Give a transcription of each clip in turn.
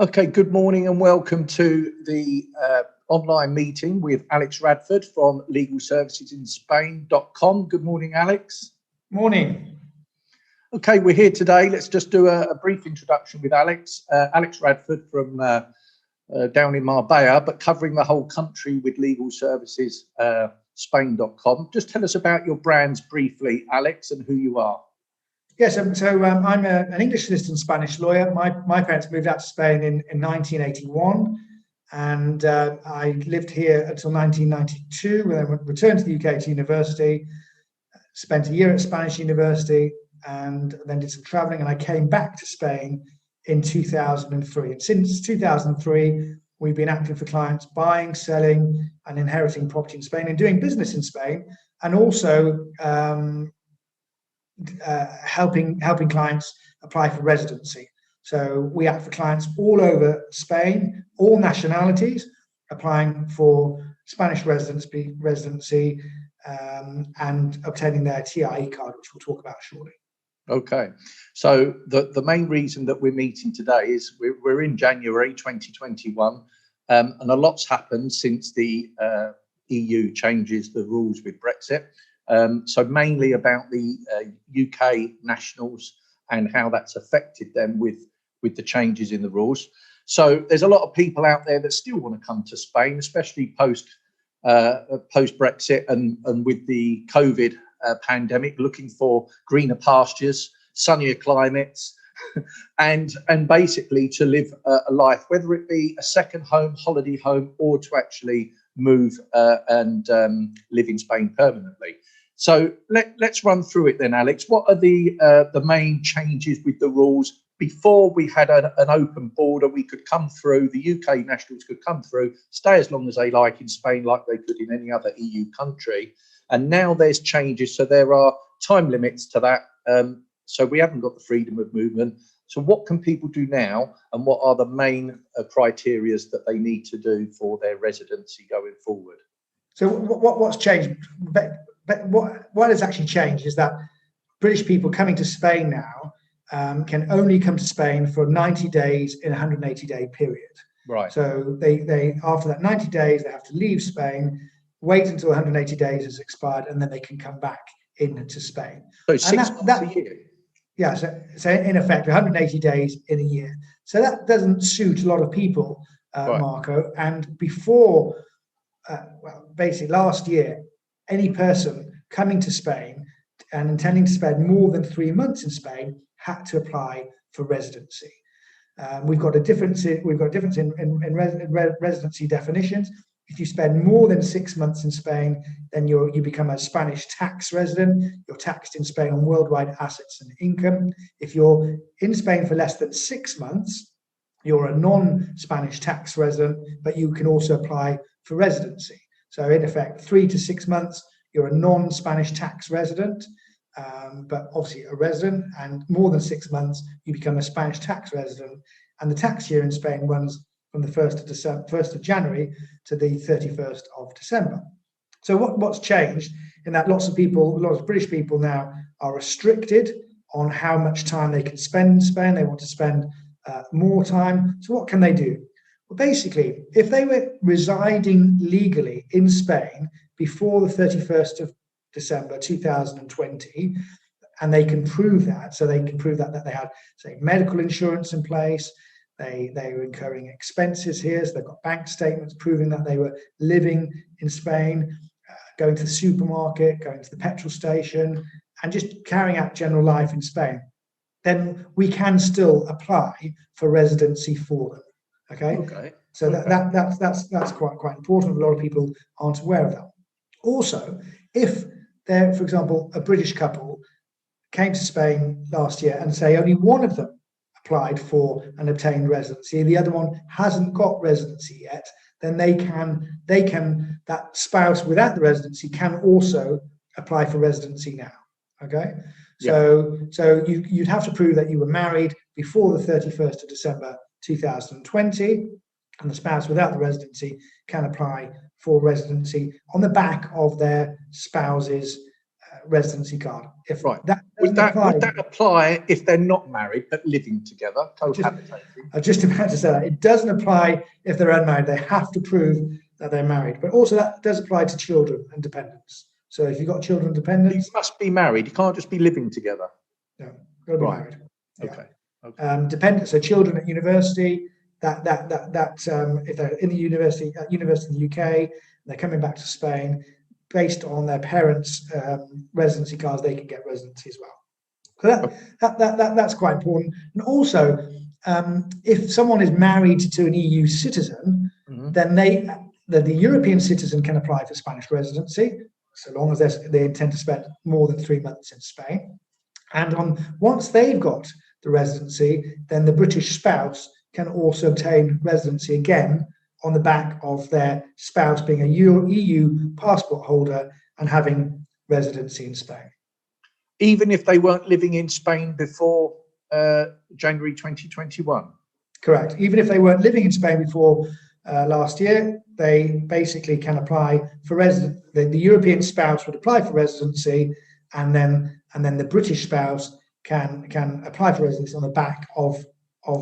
Okay, good morning and welcome to the online meeting with Alex Radford from legalservicesinspain.com. Good morning, Alex. Morning. Okay, we're here today. Let's just do a brief introduction with Alex. Alex Radford from down in Marbella, but covering the whole country with legalservicesspain.com. Just tell us about your brands briefly, Alex, and who you are. Yes, I'm an English solicitor and Spanish lawyer. My parents moved out to Spain in 1981, and I lived here until 1992, when I returned to the UK to university, spent a year at Spanish university, and then did some traveling, and I came back to Spain in 2003. And since 2003, we've been acting for clients buying, selling, and inheriting property in Spain and doing business in Spain, and also helping clients apply for residency. So we act for clients all over Spain, all nationalities, applying for Spanish residency and obtaining their TIE card, which we'll talk about shortly. Okay, so the main reason that we're meeting today is we're in January 2021, and a lot's happened since the EU changes the rules with Brexit. So mainly about the UK nationals and how that's affected them with the changes in the rules. So there's a lot of people out there that still want to come to Spain, especially post Brexit and with the COVID pandemic, looking for greener pastures, sunnier climates, and basically to live a life, whether it be a second home, holiday home, or to actually move and live in Spain permanently. So let's run through it then, Alex. What are the main changes with the rules? Before we had an open border, we could come through, the UK nationals could come through, stay as long as they like in Spain, like they could in any other EU country. And now there's changes, so there are time limits to that. So we haven't got the freedom of movement. So what can people do now, and what are the main criteria that they need to do for their residency going forward? So what's changed? But what has actually changed is that British people coming to Spain now can only come to Spain for 90 days in a 180-day period. Right. So they after that 90 days, they have to leave Spain, wait until 180 days has expired, and then they can come back into Spain. So 6 months a year? Yeah, so in effect, 180 days in a year. So that doesn't suit a lot of people, Right. Marco. And before, basically last year, any person coming to Spain and intending to spend more than 3 months in Spain had to apply for residency. We've got a difference in residency definitions. If you spend more than 6 months in Spain, then you become a Spanish tax resident. You're taxed in Spain on worldwide assets and income. If you're in Spain for less than 6 months, you're a non-Spanish tax resident, but you can also apply for residency. So in effect, 3 to 6 months, you're a non-Spanish tax resident, but obviously a resident, and more than 6 months, you become a Spanish tax resident. And the tax year in Spain runs from the 1st of January to the 31st of December. So what's changed in that lots of British people now are restricted on how much time they can spend in Spain. They want to spend more time. So what can they do? Well, basically, if they were residing legally in Spain before the 31st of December 2020, and they can prove that, so they can prove that they had, say, medical insurance in place, they were incurring expenses here, so they've got bank statements proving that they were living in Spain, going to the supermarket, going to the petrol station, and just carrying out general life in Spain, then we can still apply for residency for them. Okay. So that's quite important. A lot of people aren't aware of that. Also, if they're, for example, a British couple came to Spain last year and say only one of them applied for and obtained residency, the other one hasn't got residency yet, then that spouse without the residency can also apply for residency now. Okay. So you'd have to prove that you were married before the 31st of December 2020, and the spouse without the residency can apply for residency on the back of their spouse's residency card. If Right. that Would doesn't apply, that apply if they're not married but living together, cohabitating? I was just about to say that it doesn't apply if they're unmarried. They have to prove that they're married, but also that does apply to children and dependents. So if you've got children and You dependents, must be married. You can't just be living together. no, got to be Right. married. Yeah. Okay. Okay. Dependents, so children at university. If they're in the university in the UK, they're coming back to Spain, based on their parents' residency cards, they can get residency as well. So that's quite important. And also, if someone is married to an EU citizen, then the European citizen can apply for Spanish residency, so long as they intend to spend more than 3 months in Spain. And once they've got the residency, then the British spouse can also obtain residency again on the back of their spouse being a EU passport holder and having residency in Spain. Even if they weren't living in Spain before January 2021? Correct. Even if they weren't living in Spain before last year, they basically can apply for residence. The European spouse would apply for residency, and then the British spouse can apply for residency on the back of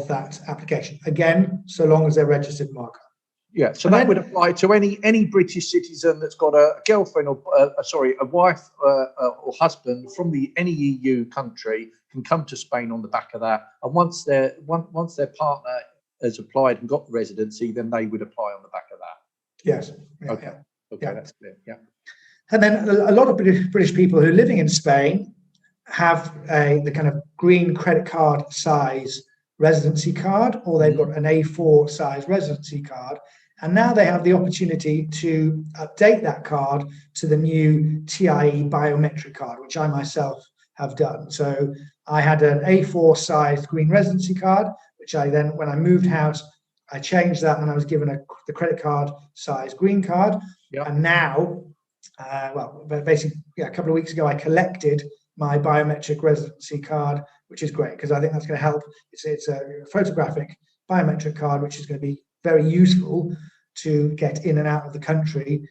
that application. Again, so long as they're registered, Marco. Yeah, so that would apply to any British citizen that's got a girlfriend or a wife or husband from any EU country can come to Spain on the back of that. And once their partner has applied and got the residency, then they would apply on the back of that. Yes. Yeah, okay. Yeah. Okay, that's clear. Yeah. And then a lot of British people who are living in Spain have the kind of green credit card size residency card, or they've got an A4 size residency card. And now they have the opportunity to update that card to the new TIE biometric card, which I myself have done. So I had an A4 sized green residency card, which I then, when I moved house, I changed that and I was given the credit card size green card. Yep. And now, basically, a couple of weeks ago, I collected my biometric residency card, which is great because I think that's going to help. It's a photographic biometric card, which is going to be very useful to get in and out of the country,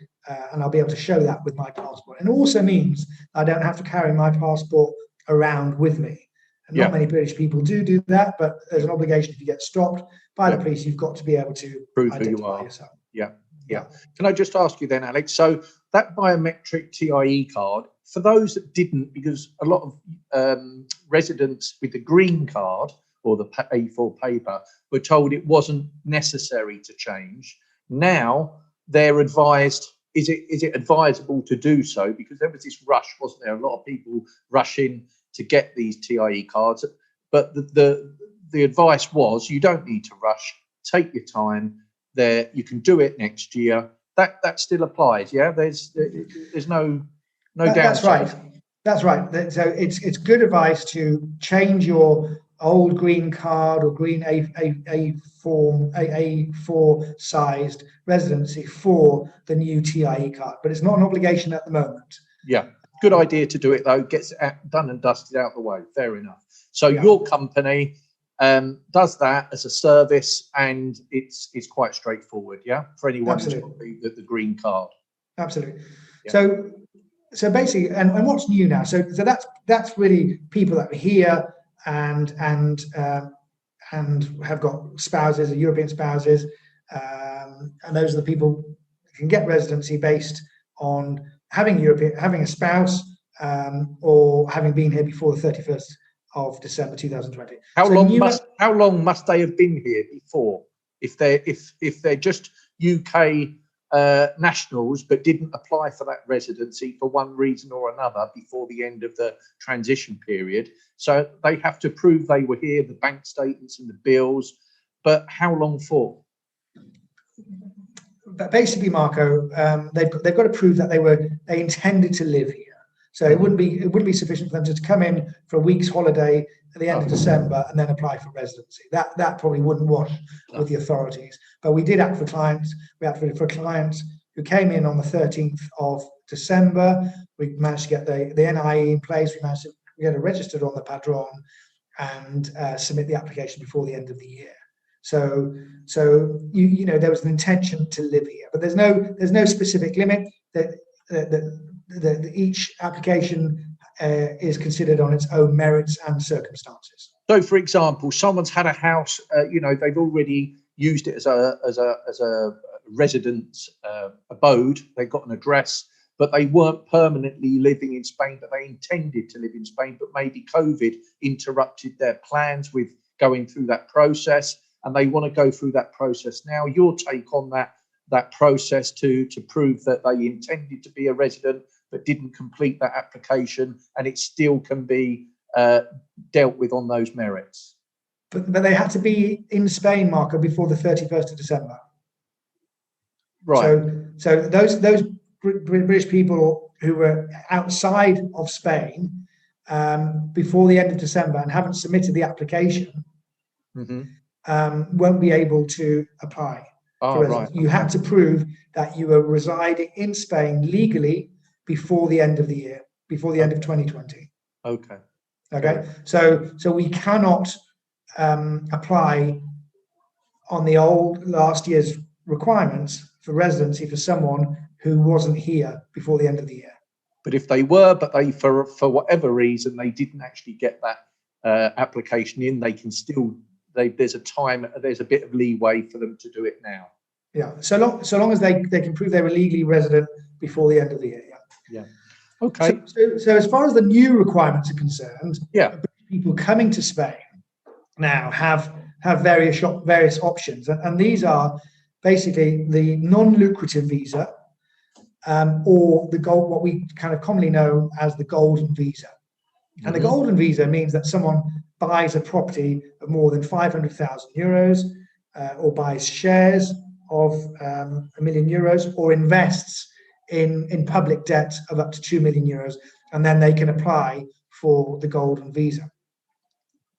and I'll be able to show that with my passport. And it also means I don't have to carry my passport around with me. And not many British people do that, but there's an obligation if you get stopped by the police, you've got to be able to prove identify who you are. yourself. Yeah. Can I just ask you then, Alex? So that biometric TIE card, for those that didn't, because a lot of residents with the green card or the A4 paper were told it wasn't necessary to change. Now they're advised, is it advisable to do so? Because there was this rush, wasn't there? A lot of people rushing to get these TIE cards, but the advice was you don't need to rush, take your time. There, you can do it next year. That still applies, yeah. There's no doubt. That's right. That's right. So it's good advice to change your old green card or green A4 sized residency for the new TIE card, but it's not an obligation at the moment. Yeah, good idea to do it though. Gets it done and dusted out the way. Fair enough. So your company does that as a service, and it's quite straightforward, yeah, for anyone who's got the green card. Absolutely. Yeah. So basically, and what's new now? So that's really people that are here and have got spouses, European spouses, and those are the people who can get residency based on having a spouse, or having been here before the 31st of December 2020. How long must they have been here before? If they're just UK nationals but didn't apply for that residency for one reason or another before the end of the transition period, so they have to prove they were here, the bank statements and the bills. But how long for? But basically, Marco, they've got to prove that they intended to live here. So it wouldn't be sufficient for them to come in for a week's holiday at the end of December and then apply for residency. That probably wouldn't wash with the authorities. But we did act for clients. We acted for clients who came in on the 13th of December. We managed to get the NIE in place. We managed to get it registered on the Padron and submit the application before the end of the year. So you know there was an intention to live here, but there's no specific limit that each application is considered on its own merits and circumstances. So, for example, someone's had a house, they've already used it as a residence abode. They've got an address, but they weren't permanently living in Spain, but they intended to live in Spain, but maybe COVID interrupted their plans with going through that process, and they want to go through that process now. Your take on that process to prove that they intended to be a resident but didn't complete that application, and it still can be dealt with on those merits. But they had to be in Spain, Marco, before the 31st of December. Right. So those British people who were outside of Spain before the end of December and haven't submitted the application won't be able to apply. Right. You had to prove that you were residing in Spain legally before the end of the year, before the end of 2020. Okay. So we cannot apply on the last year's requirements for residency for someone who wasn't here before the end of the year. But if they were, but they for whatever reason they didn't actually get that application in, they can still. There's a bit of leeway for them to do it now. Yeah, so long as they can prove they were legally resident before the end of the year. Yeah. Okay. So as far as the new requirements are concerned, people coming to Spain now have various options, and these are basically the non-lucrative visa, or what we kind of commonly know as the golden visa. And the golden visa means that someone buys a property of more than 500,000 euros, or buys shares of €1 million, or invests in public debt of up to 2 million euros, and then they can apply for the golden visa.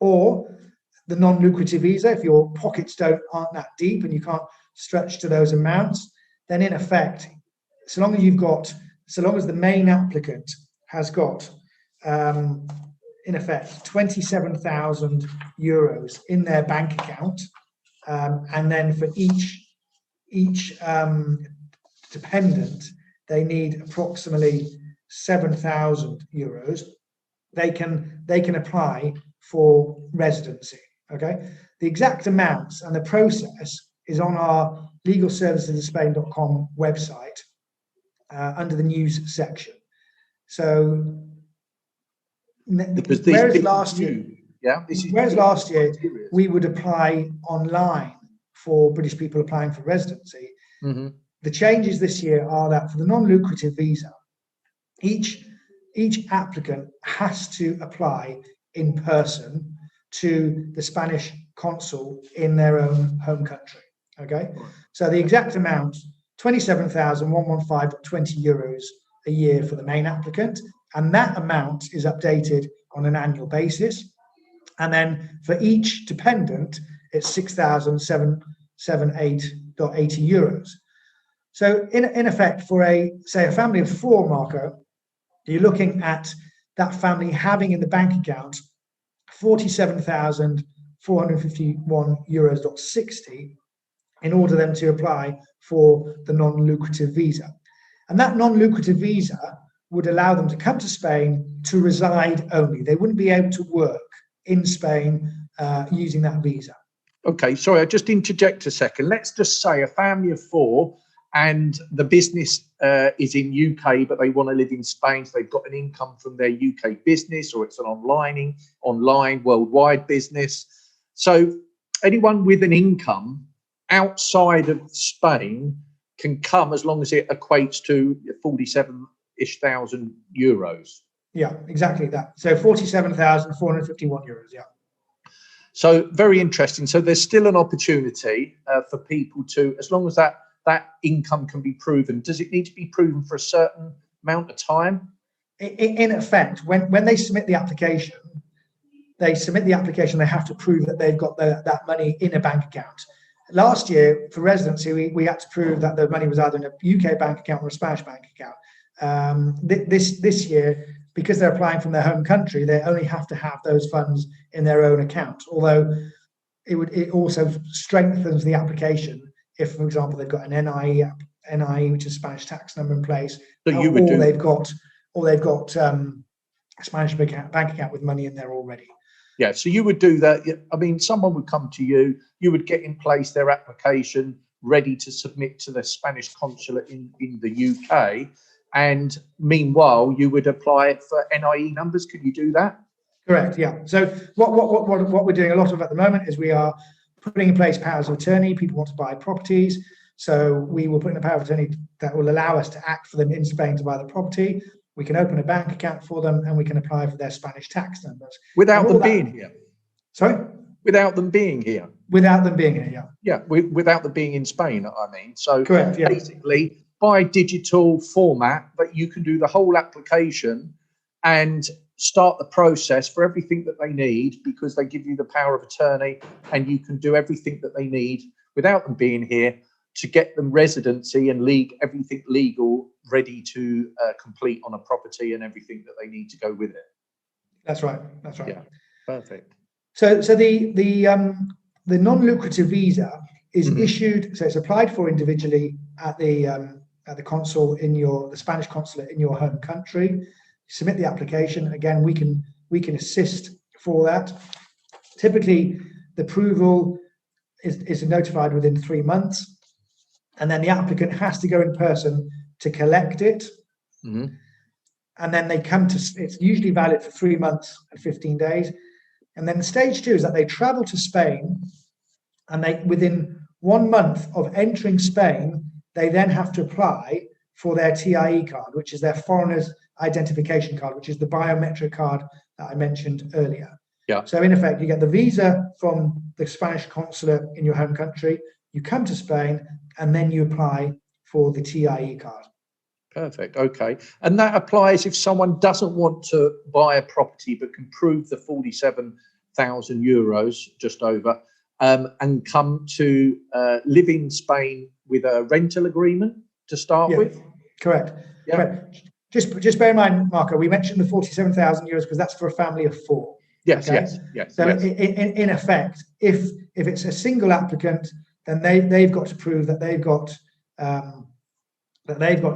Or the non-lucrative visa, if your pockets aren't that deep and you can't stretch to those amounts, then in effect, so long as the main applicant has got in effect 27,000 euros in their bank account, and then for each dependent they need approximately 7,000 euros, they can apply for residency. Okay, the exact amounts and the process is on our legalservicesofspain.com website under the news section. So whereas last year we would apply online for British people applying for residency, the changes this year are that for the non-lucrative visa, each applicant has to apply in person to the Spanish consul in their own home country. Okay, so the exact amount, 27,115.20 euros a year for the main applicant, and that amount is updated on an annual basis. And then for each dependent, it's 6,778.80 euros. So in effect, for a family of four, Marco, you're looking at that family having in the bank account 47,451 euros.60 in order then to apply for the non-lucrative visa. And that non-lucrative visa would allow them to come to Spain to reside only. They wouldn't be able to work in Spain using that visa. Okay, sorry, I'll just interject a second. Let's just say a family of four and the business is in UK, but they want to live in Spain, so they've got an income from their UK business, or it's an online worldwide business. So anyone with an income outside of Spain can come as long as it equates to 47-ish thousand euros. Yeah, exactly that. So 47,451 euros, yeah. So very interesting. So there's still an opportunity for people to, as long as that income can be proven. Does it need to be proven for a certain amount of time? In effect, when they submit the application, they have to prove that they've got that money in a bank account. Last year, for residency, we had to prove that the money was either in a UK bank account or a Spanish bank account. This year, because they're applying from their home country, they only have to have those funds in their own account. Although it also strengthens the application if, for example, they've got an NIE, which is Spanish tax number in place, so they've got Spanish bank account with money in there already. Yeah, so you would do that. I mean, someone would come to you, you would get in place their application ready to submit to the Spanish consulate in the UK. And meanwhile, you would apply for NIE numbers. Could you do that? Correct, yeah. So what we're doing a lot of at the moment is we are putting in place powers of attorney. People want to buy properties. So we will put in a power of attorney that will allow us to act for them in Spain to buy the property. We can open a bank account for them and we can apply for their Spanish tax numbers. Without them being here? Sorry? Without them being here? Without them being here, yeah. Yeah, without them being in Spain, I mean. So correct, yeah. Basically, by digital format, that you can do the whole application and start the process for everything that they need, because they give you the power of attorney and you can do everything that they need without them being here to get them residency and everything legal ready to complete on a property and everything that they need to go with it. That's right. That's right. Yeah, perfect. So the non-lucrative visa is issued. So it's applied for individually at the consul the Spanish consulate in your home country. Submit the application. Again, we can assist for that. Typically, the approval is notified within 3 months, and then the applicant has to go in person to collect it. And then they come to. It's usually valid for 3 months and 15 days. And then stage 2 is that they travel to Spain, and they within 1 month of entering Spain, they then have to apply for their TIE card, which is their foreigner's identification card, which is the biometric card that I mentioned earlier. Yeah. So in effect, you get the visa from the Spanish consulate in your home country, you come to Spain, and then you apply for the TIE card. Perfect. Okay. And that applies if someone doesn't want to buy a property but can prove the 47,000 euros, just over, and come to live in Spain with a rental agreement to start with? Correct. Yeah. Correct. Just bear in mind, Marco, we mentioned the 47,000 euros because that's for a family of 4. Yes, okay? yes. So in effect, if it's a single applicant, then they've got to prove that they've got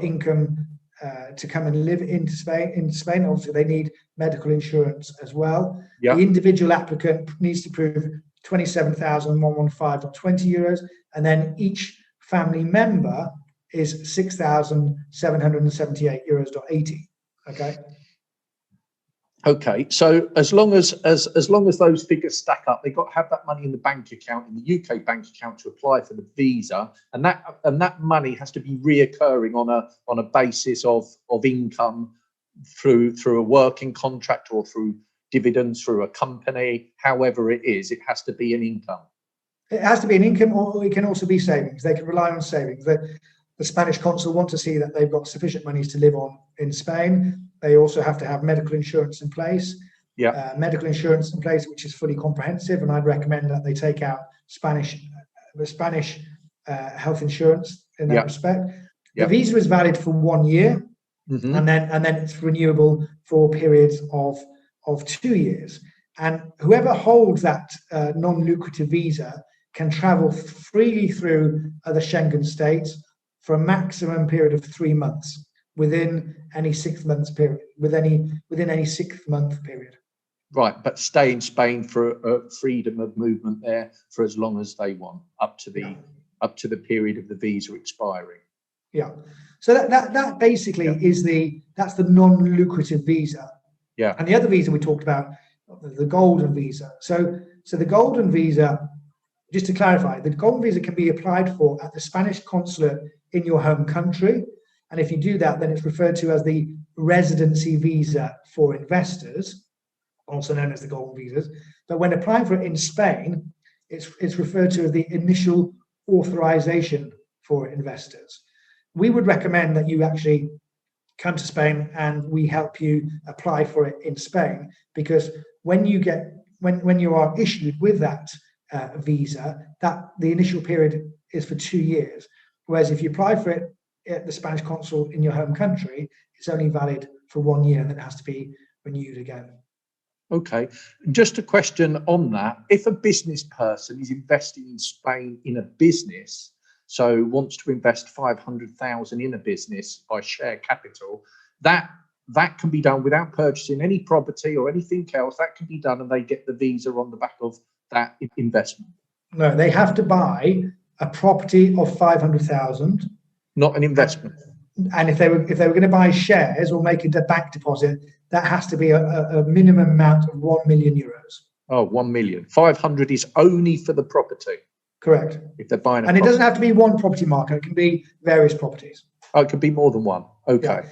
income to come and live in Spain. Obviously, they need medical insurance as well. Yeah. The individual applicant needs to prove 27,115.20 euros, and then each family member is 6,778 euros.80. Okay. Okay. So as long as those figures stack up, they've got to have that money in the bank account, in the UK bank account, to apply for the visa, and that money has to be reoccurring on a basis of income through a working contract or through dividends through a company. However it is, it has to be an income. It has to be an income, or it can also be savings. They can rely on savings. The Spanish consul want to see that they've got sufficient monies to live on in Spain. They also have to have medical insurance in place. Yeah. Medical insurance in place, which is fully comprehensive, and I'd recommend that they take out the Spanish health insurance in that respect. The visa is valid for 1 year, and then it's renewable for periods of 2 years. And whoever holds that non-lucrative visa can travel freely through the Schengen states for a maximum period of 3 months within any 6 months period. Within any 6 month period. Right, but stay in Spain for freedom of movement there for as long as they want, up to the period of the visa expiring. Yeah. So that basically is that's the non-lucrative visa. Yeah. And the other visa we talked about, the golden visa. So the golden visa, just to clarify, the golden visa can be applied for at the Spanish consulate in your home country. And if you do that, then it's referred to as the residency visa for investors, also known as the golden visas. But when applying for it in Spain, it's referred to as the initial authorization for investors. We would recommend that you actually come to Spain and we help you apply for it in Spain, because when you are issued with that visa, that the initial period is for 2 years. Whereas if you apply for it at the Spanish consul in your home country, it's only valid for 1 year, and then it has to be renewed again. Okay. Just a question on that. If a business person is investing in Spain in a business, so wants to invest 500,000 in a business by share capital, that that can be done without purchasing any property or anything else. That can be done, and they get the visa on the back of that investment. No, they have to buy a property of 500,000. Not an investment. And if they were going to buy shares or make a bank deposit, that has to be a minimum amount of 1 million euros. Oh, 1 million. 500 is only for the property. Correct. If they're buying a and property. It doesn't have to be one property market. It can be various properties. Oh, it could be more than one. Okay. Yeah.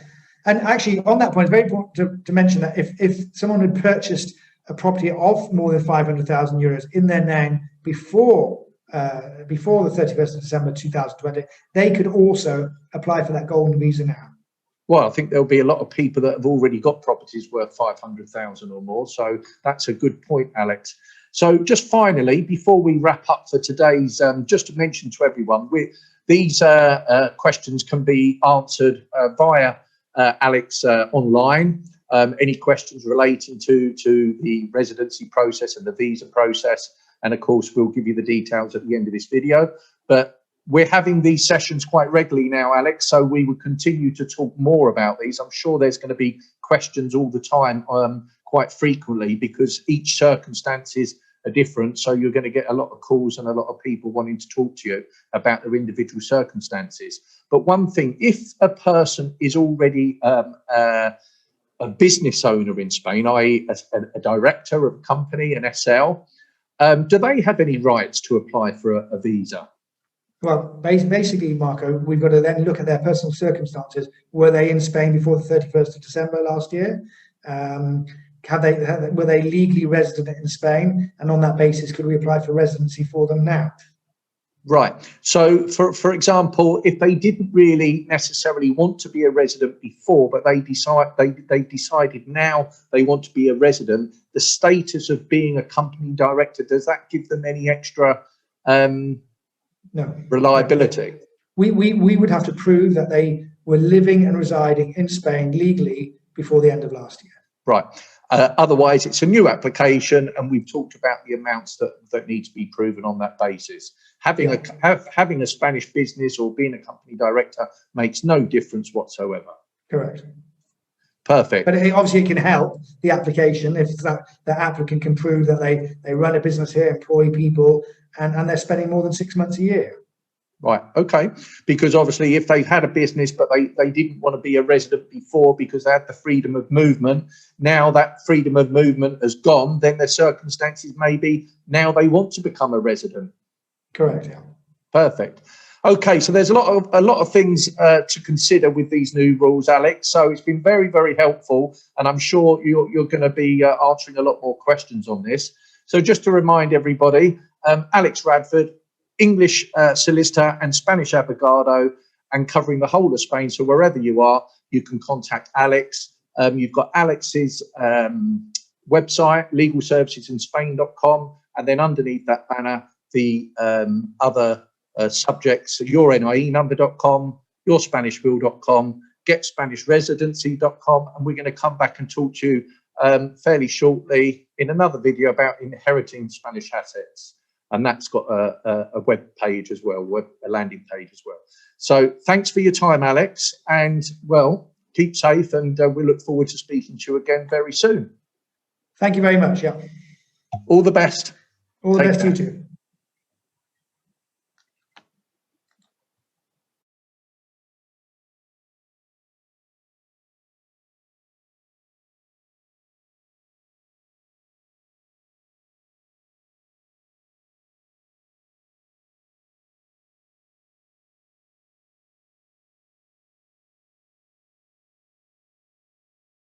And actually, on that point, it's very important to mention that if someone had purchased a property of more than 500,000 euros in their name before the 31st of December 2020, they could also apply for that golden visa now. Well, I think there'll be a lot of people that have already got properties worth 500,000 or more. So that's a good point, Alex. So just finally, before we wrap up for today's, just to mention to everyone, these questions can be answered via Alex online. Any questions relating to the residency process and the visa process. And of course, we'll give you the details at the end of this video. But we're having these sessions quite regularly now, Alex, so we will continue to talk more about these. I'm sure there's going to be questions all the time, quite frequently, because each circumstances are different. So you're going to get a lot of calls and a lot of people wanting to talk to you about their individual circumstances. But one thing, if a person is already a business owner in Spain, i.e. a director of a company, an SL, do they have any rights to apply for a visa? Well, basically, Marco, we've got to then look at their personal circumstances. Were they in Spain before the 31st of December last year? Were they legally resident in Spain? And on that basis, could we apply for residency for them now? Right. So, for example, if they didn't really necessarily want to be a resident before, but they decided now they want to be a resident, the status of being a company director, does that give them any extra no reliability? We would have to prove that they were living and residing in Spain legally before the end of last year. Right. Otherwise, it's a new application, and we've talked about the amounts that need to be proven on that basis. Having a Spanish business or being a company director makes no difference whatsoever. Correct. Perfect. But obviously, it can help the application if the applicant can prove that they run a business here, employ people, and they're spending more than 6 months a year. Right. Okay. Because obviously, if they've had a business, but they didn't want to be a resident before because they had the freedom of movement, now that freedom of movement has gone, then their circumstances may be now they want to become a resident. Correct. Yeah. Perfect. Okay. So there's a lot of things to consider with these new rules, Alex. So it's been very, very helpful, and I'm sure you're going to be answering a lot more questions on this. So just to remind everybody, Alex Radford, English solicitor and Spanish abogado, and covering the whole of Spain. So wherever you are, you can contact Alex. You've got Alex's website, legalservicesinspain.com, and then underneath that banner, the other subjects, your NIE number.com, yourspanishbill.com, getspanishResidency.com, and we're going to come back and talk to you fairly shortly in another video about inheriting Spanish assets. And that's got a web page as well, a landing page as well. So thanks for your time, Alex. And, well, keep safe. And we look forward to speaking to you again very soon. Thank you very much. Yeah. All the best. All the best to you too.